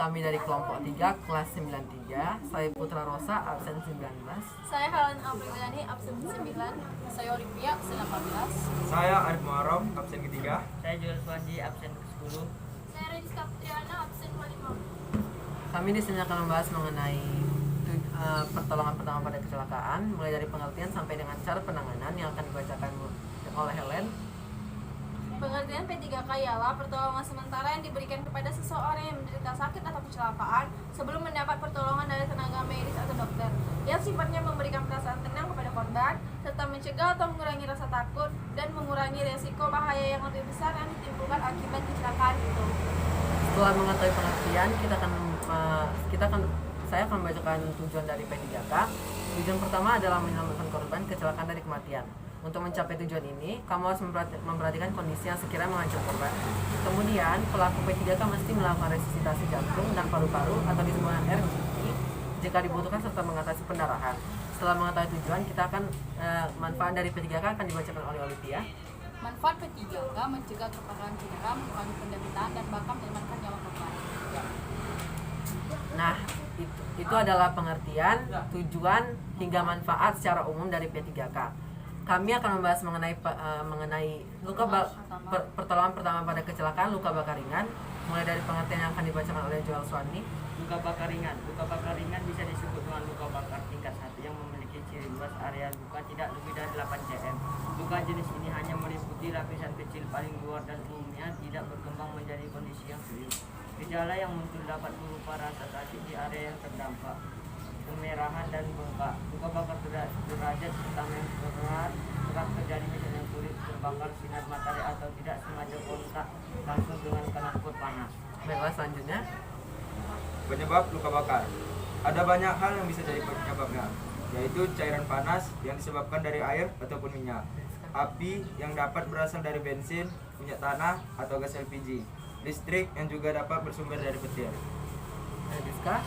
kami dari kelompok 3 kelas 93. Saya Putra Rosa, absen 19. Saya Helen Apriliani, absen 9. Saya Olivia, absen 18. Saya Arif Muharram, absen ketiga. Saya Jules Wandi, absen ke-10. Saya Rediska Putriana, absen 5. Kami di sini akan membahas mengenai pertolongan pertama pada kecelakaan, mulai dari pengertian sampai dengan cara penanganan yang akan dibacakan oleh Helen. Pengertian P3K ialah pertolongan sementara yang diberikan kepada seseorang yang menderita sakit atau kecelakaan sebelum mendapat pertolongan dari tenaga medis atau dokter, yang sifatnya memberikan perasaan tenang kepada korban, serta mencegah atau mengurangi rasa takut dan mengurangi resiko bahaya yang lebih besar yang ditimbulkan akibat kecelakaan itu. Setelah mengetahui pengertian, saya akan membacakan tujuan dari P3K. Tujuan pertama adalah menyelamatkan korban kecelakaan dari kematian. Untuk mencapai tujuan ini, kamu harus memperhatikan kondisi yang sekiranya mengancam korban. Kemudian, pelaku P3K mesti melakukan resusitasi jantung dan paru-paru atau disebut RGP jika dibutuhkan, serta mengatasi pendarahan. Setelah mengetahui tujuan, kita akan manfaat dari P3K akan dibacakan oleh Olivia. Manfaat P3K mencegah keparahan cedera, mengurangi penderitaan dan bahkan menyelamatkan nyawa korban. Nah, itu adalah pengertian, tujuan, hingga manfaat secara umum dari P3K. Kami akan membahas mengenai pertolongan pertama pada kecelakaan luka bakar ringan, mulai dari pengertian yang akan dibacakan oleh Jules Wandi. Luka bakar ringan. Luka bakar ringan bisa disebut dengan luka bakar tingkat 1 yang memiliki ciri luas area luka tidak lebih dari 8 cm. Luka jenis ini hanya meliputi lapisan kecil paling luar dan umumnya tidak berkembang menjadi kondisi yang serius. Gejala yang muncul dapat berupa rasa sakit di area yang terdampak, kemerahan dan bengkak. Luka bakar derajat pertama yang kerap terjadi misalnya kulit terbakar sinar matahari atau tidak sengaja kontak langsung dengan kena panas. Baiklah, selanjutnya. Penyebab luka bakar. Ada banyak hal yang bisa jadi penyebabnya, yaitu cairan panas yang disebabkan dari air ataupun minyak, api yang dapat berasal dari bensin, minyak tanah, atau gas LPG, listrik yang juga dapat bersumber dari petir. Rediska.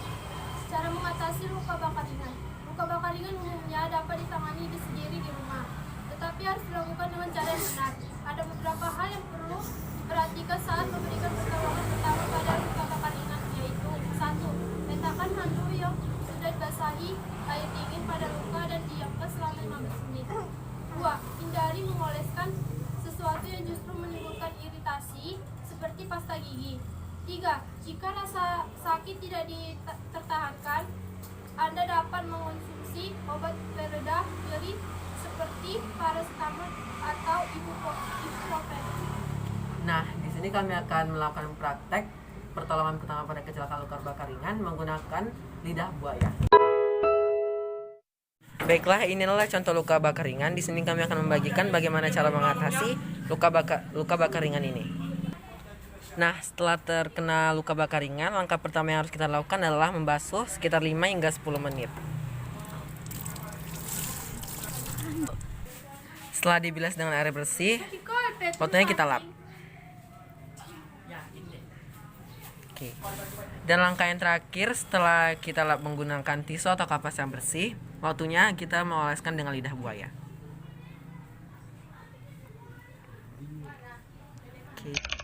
Cara mengatasi luka bakar ringan. Luka bakar ringan umumnya dapat ditangani sendiri di rumah, tetapi harus dilakukan dengan cara yang benar. Ada beberapa hal yang perlu diperhatikan saat memberikan pertolongan pertama pada luka bakar ringan, yaitu 1. Letakkan handuk yang sudah dibasahi air dingin pada luka dan diamkan selama 15 menit. 2. Hindari mengoleskan sesuatu yang justru menimbulkan iritasi seperti pasta gigi. 3. Jika rasa sakit tidak tertahankan, Anda dapat mengonsumsi obat pereda nyeri seperti paracetamol atau ibuprofen. Nah, di sini kami akan melakukan praktek pertolongan pertama pada kecelakaan luka bakar ringan menggunakan lidah buaya. Baiklah, inilah contoh luka bakar ringan. Di sini kami akan membagikan bagaimana cara mengatasi luka bakar ringan ini. Nah, setelah terkena luka bakar ringan, langkah pertama yang harus kita lakukan adalah membasuh sekitar 5 hingga 10 menit. Setelah dibilas dengan air bersih, fotonya kita lap. Oke. Dan langkah yang terakhir, setelah kita lap menggunakan tisu atau kapas yang bersih, waktunya kita mengoleskan dengan lidah buaya. Oke.